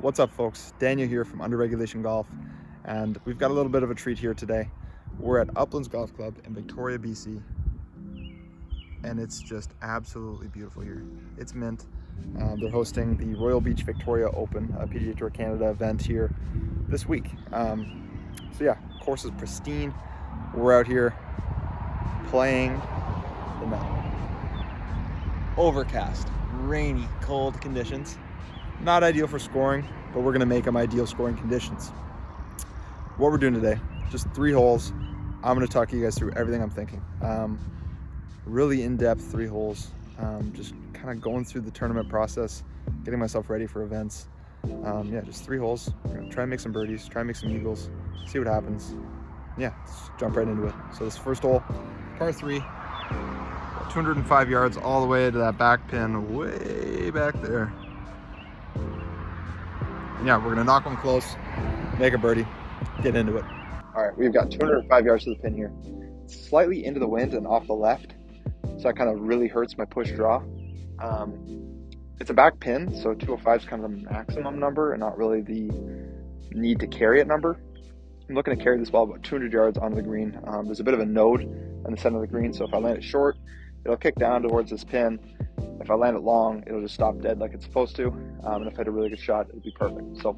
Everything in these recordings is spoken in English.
What's up, folks? Daniel here from Under Regulation Golf, and we've got a little bit of a treat here today. We're at Uplands Golf Club in Victoria, BC, and it's just absolutely beautiful here. It's mint. They're hosting the Royal Beach Victoria Open, a PGA Tour Canada event here this week. So yeah, course is pristine. We're out here playing in the overcast, rainy, cold conditions. Not ideal for scoring, but we're gonna make them ideal scoring conditions. What we're doing today, just 3 holes. I'm gonna talk you guys through everything I'm thinking. Really in-depth 3 holes. Just kind of going through the tournament process, getting myself ready for events. Yeah, just 3 holes. We're gonna try and make some birdies, try and make some eagles, see what happens. Yeah, let's jump right into it. So this first hole, par 3, 205 yards all the way to that back pin, way back there. And yeah, we're gonna knock one close, make a birdie, get into it. All right, we've got 205 yards to the pin here. It's slightly into the wind and off the left, so that kind of really hurts my push draw. It's a back pin, so 205 is kind of the maximum number and not really the need to carry it number. I'm looking to carry this ball about 200 yards onto the green. There's a bit of a node in the center of the green, so if I land it short, it'll kick down towards this pin. If I land it long, it'll just stop dead like it's supposed to. And if I had a really good shot, it'll be perfect. So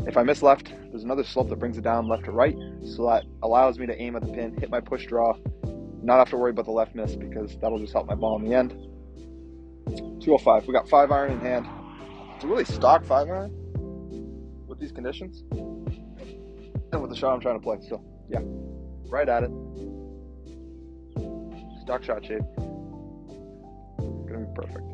if I miss left, there's another slope that brings it down left to right. So that allows me to aim at the pin, hit my push draw, not have to worry about the left miss because that'll just help my ball in the end. 205, we got 5 iron in hand. It's a really stock 5 iron with these conditions and with the shot I'm trying to play. So yeah, right at it. Stock shot shape. Gonna be perfect.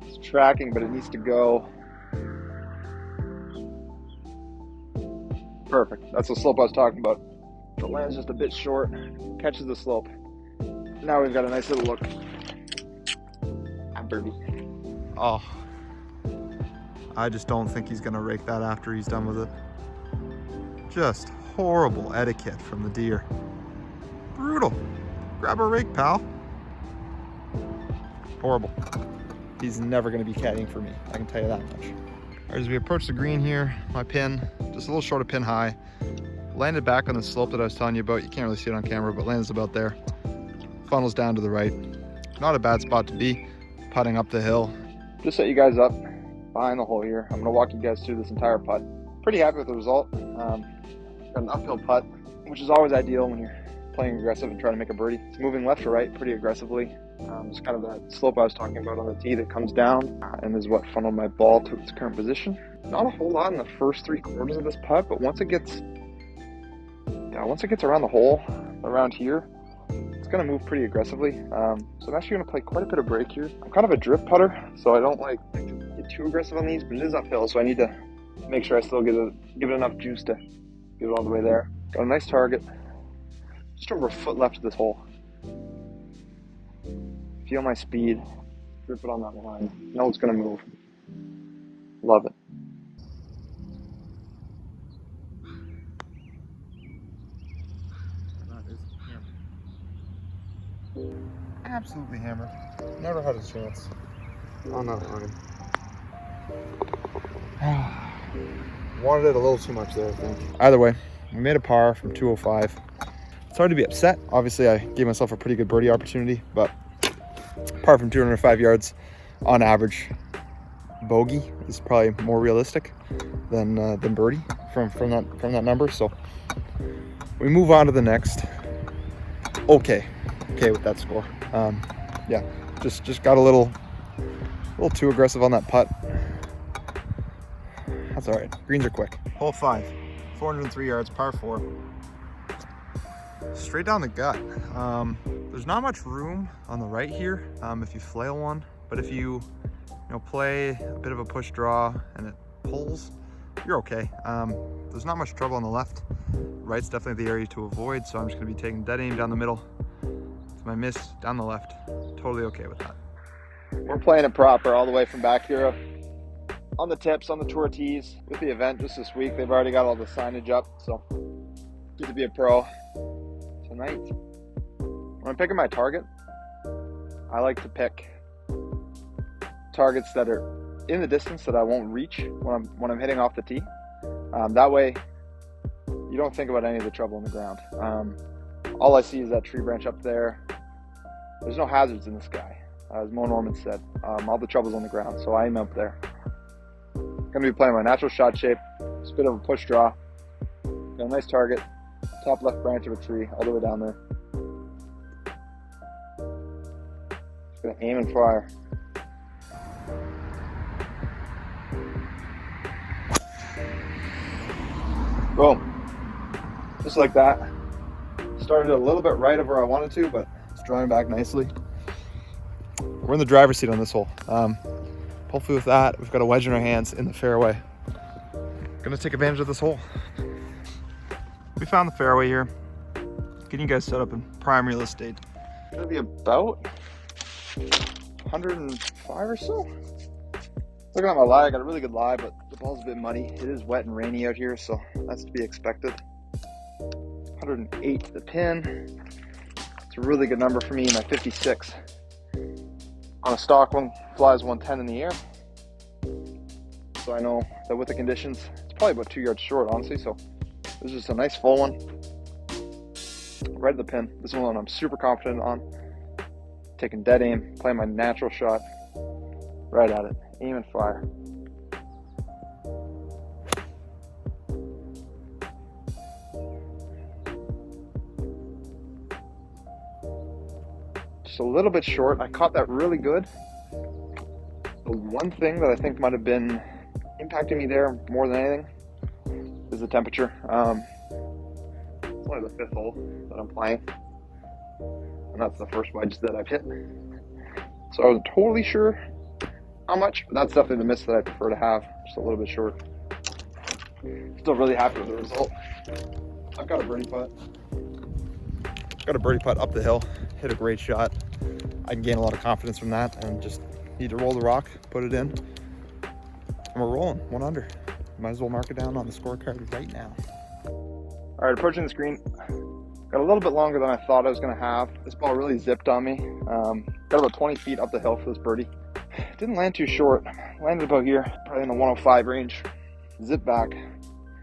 It's tracking, but it needs to go. Perfect. That's the slope I was talking about. The land's just a bit short, catches the slope. Now we've got a nice little look. Birdie. Oh, I just don't think he's gonna rake that after he's done with it. Just horrible etiquette from the deer. Brutal. Grab a rake, pal. Horrible. He's never gonna be caddying for me, I can tell you that much. As we approach the green here, my pin, just a little short of pin high. Landed back on the slope that I was telling you about. You can't really see it on camera, but lands about there. Funnels down to the right. Not a bad spot to be, putting up the hill. Just set you guys up behind the hole here. I'm gonna walk you guys through this entire putt. Pretty happy with the result. Got an uphill putt, which is always ideal when you're playing aggressive and trying to make a birdie. It's moving left to right pretty aggressively. It's kind of that slope I was talking about on the tee that comes down and is what funneled my ball to its current position. Not a whole lot in the first 3 quarters of this putt, but once it gets around the hole, around here, it's going to move pretty aggressively. So I'm actually going to play quite a bit of break here. I'm kind of a drift putter, so I don't like to get too aggressive on these, but it is uphill, so I need to make sure I still give it enough juice to get it all the way there. Got a nice target. Just over a foot left of this hole. Feel my speed. Grip it on that line. Know it's going to move. Love it. That is hammered. Absolutely hammered. Never had a chance on that line. Wanted it a little too much there, I think. Either way, we made a par from 205. It's hard to be upset. Obviously, I gave myself a pretty good birdie opportunity, but par from 205 yards on average. Bogey is probably more realistic than birdie from that number. So we move on to the next. Okay with that score. Yeah, just got a little too aggressive on that putt. That's all right. Greens are quick. Hole 5, 403 yards, par 4. Straight down the gut. There's not much room on the right here if you flail one, but if you play a bit of a push draw and it pulls, you're okay. There's not much trouble on the left. Right's definitely the area to avoid, so I'm just gonna be taking dead aim down the middle. It's my miss down the left. Totally okay with that. We're playing it proper all the way from back here on the tips, on the tour tees. With the event just this week, they've already got all the signage up, so good to be a pro tonight. When I'm picking my target, I like to pick targets that are in the distance that I won't reach when I'm hitting off the tee. That way, you don't think about any of the trouble on the ground. All I see is that tree branch up there. There's no hazards in the sky, as Mo Norman said. All the trouble's on the ground, so I aim up there. Gonna be playing my natural shot shape, just a bit of a push draw. Got a nice target, top left branch of a tree, all the way down there. Just gonna aim and fire. Boom. Just like that. Started a little bit right of where I wanted to, but it's drawing back nicely. We're in the driver's seat on this hole. Hopefully with that, we've got a wedge in our hands in the fairway. Gonna take advantage of this hole. We found the fairway here. Getting you guys set up in prime real estate. Gonna be about 105 or so. Looking at my lie, I got a really good lie, but the ball's a bit muddy. It is wet and rainy out here, so that's to be expected. 108 to the pin. It's a really good number for me, my 56. On a stock one, flies 110 in the air. So I know that with the conditions, it's probably about 2 yards short, honestly, so this is just a nice full one. Right at the pin. This one I'm super confident on. Taking dead aim, playing my natural shot. Right at it. Aim and fire. Just a little bit short. I caught that really good. The one thing that I think might have been impacting me there more than anything is the temperature. It's only the 5th hole that I'm playing, and that's the first wedge that I've hit. So I wasn't totally sure how much, but that's definitely the miss that I prefer to have, just a little bit short. Still really happy with the result. I've got a birdie putt. Got a birdie putt up the hill, hit a great shot. I can gain a lot of confidence from that and just need to roll the rock, put it in, and we're rolling, 1 under. Might as well mark it down on the scorecard right now. All right, approaching the screen. Got a little bit longer than I thought I was gonna have. This ball really zipped on me. Got about 20 feet up the hill for this birdie. Didn't land too short. Landed about here, probably in the 105 range. Zip back.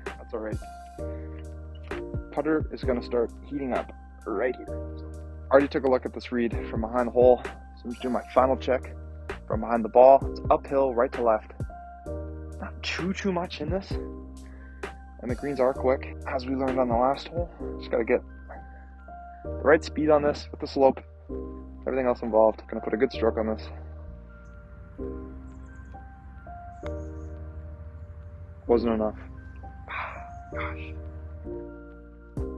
That's all right. Putter is gonna start heating up right here. Already took a look at this read from behind the hole. So I'm just doing my final check from behind the ball. It's uphill, right to left. Not too much in this. And the greens are quick, as we learned on the last hole. Just gotta get the right speed on this with the slope. Everything else involved. Gonna put a good stroke on this. Wasn't enough. Gosh.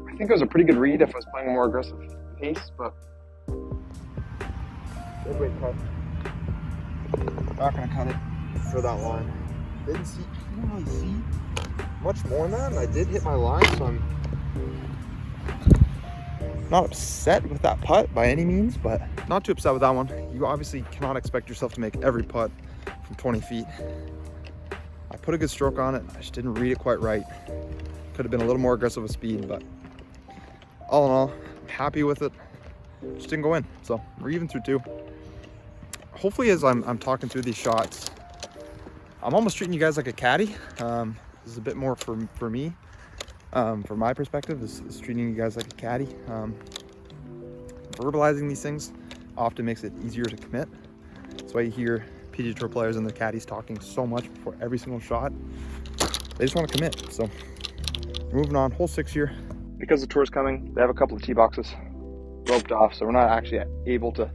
I think it was a pretty good read if I was playing a more aggressive pace, but good weight cut. Not gonna cut it for that line. Didn't really see much more than that, and I did hit my line, so I'm not upset with that putt by any means, but not too upset with that one. You obviously cannot expect yourself to make every putt from 20 feet. I put a good stroke on it. I just didn't read it quite right. Could have been a little more aggressive with speed, but all in all, I'm happy with it. Just didn't go in, so we're even through 2. Hopefully, as I'm talking through these shots, I'm almost treating you guys like a caddy. This is a bit more for me. From my perspective, is treating you guys like a caddy. Verbalizing these things often makes it easier to commit. That's why you hear PGA Tour players and their caddies talking so much before every single shot. They just want to commit. So moving on, hole 6 here. Because the tour's coming, they have a couple of tee boxes roped off, so we're not actually able to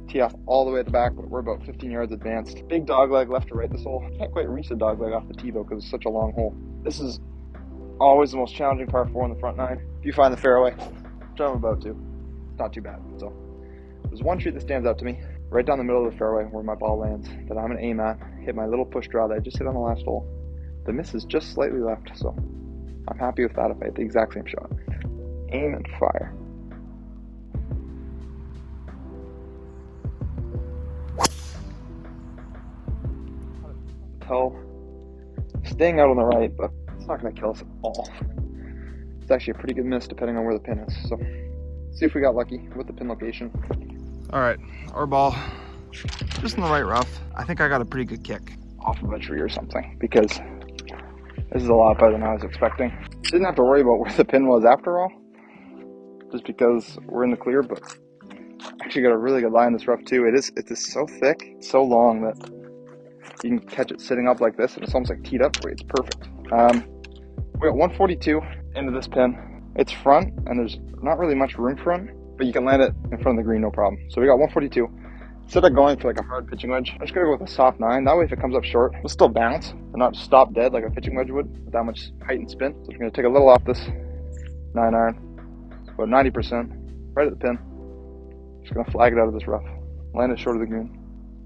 tee off all the way at the back, but we're about 15 yards advanced. Big dog leg left to right this hole. Can't quite reach the dog leg off the tee though because it's such a long hole. This is always the most challenging par 4 on the front 9. If you find the fairway, which I'm about to, it's not too bad. So there's one tree that stands out to me, right down the middle of the fairway where my ball lands, that I'm gonna aim at, hit my little push draw that I just hit on the last hole. The miss is just slightly left, so I'm happy with that if I hit the exact same shot. Aim and fire. Staying out on the right, but it's not going to kill us at all. It's actually a pretty good miss depending on where the pin is. So see if we got lucky with the pin location. All right, our ball just in the right rough. I think I got a pretty good kick Off of a tree or something, because this is a lot better than I was expecting. Didn't have to worry about where the pin was after all, just because we're in the clear, but actually got a really good lie in this rough too. It's just so thick, so long that you can catch it sitting up like this, and it's almost like teed up for you. It's perfect. We got 142 into this pin. It's front, and there's not really much room front, but you can land it in front of the green, no problem. So we got 142. Instead of going for like a hard pitching wedge, I'm just gonna go with a soft 9. That way if it comes up short, it'll still bounce and not stop dead like a pitching wedge would with that much height and spin. So we're gonna take a little off this 9 iron, about 90%, right at the pin. Just gonna flag it out of this rough. Land it short of the green.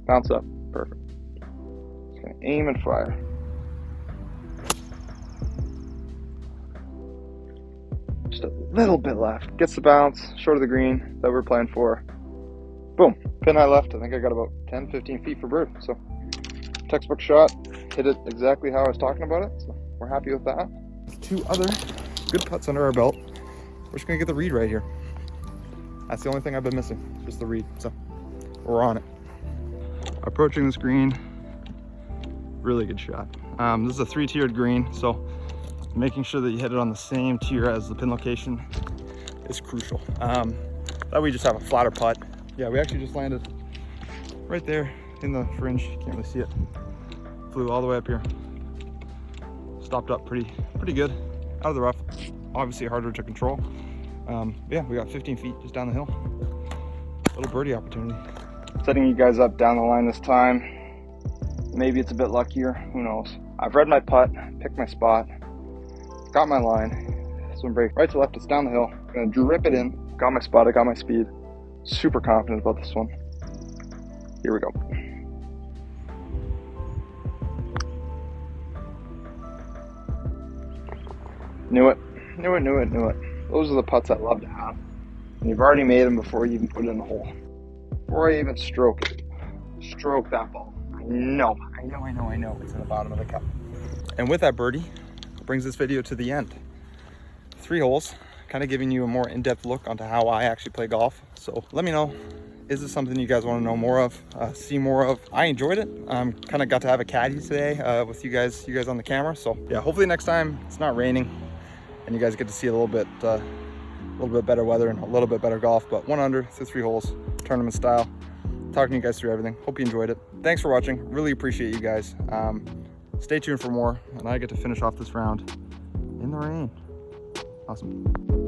Bounce up, perfect. Just gonna aim and fire. Just a little bit left. Gets the bounce, short of the green that we're playing for. Boom, pin I left. I think I got about 10, 15 feet for bird. So textbook shot, hit it exactly how I was talking about it. So we're happy with that. 2 other good putts under our belt. We're just gonna get the read right here. That's the only thing I've been missing, just the read. So we're on it. Approaching this green, really good shot. This is a 3-tiered green, so making sure that you hit it on the same tier as the pin location is crucial. That way you just have a flatter putt. Yeah, we actually just landed right there in the fringe. Can't really see it. Flew all the way up here. Stopped up pretty good out of the rough. Obviously harder to control. Yeah, we got 15 feet just down the hill. Little birdie opportunity. Setting you guys up down the line this time. Maybe it's a bit luckier, who knows. I've read my putt, picked my spot, got my line. This one break right to left, it's down the hill. I'm gonna drip it in. Got my spot, I got my speed. Super confident about this one. Here we go. Knew it. Those are the putts I love to have. And you've already made them before you even put it in the hole. Before I even stroke it. Stroke that ball. I know. It's in the bottom of the cup. And with that birdie, brings this video to the end. 3 holes, kind of giving you a more in-depth look onto how I actually play golf. So let me know, is this something you guys want to know more of, see more of? I enjoyed it. Kind of got to have a caddy today with you guys on the camera. So yeah, hopefully next time it's not raining and you guys get to see a little bit better weather and a little bit better golf. But 1 under through 3 holes, tournament style. Talking to you guys through everything. Hope you enjoyed it. Thanks for watching. Really appreciate you guys. Stay tuned for more, and I get to finish off this round in the rain. Awesome.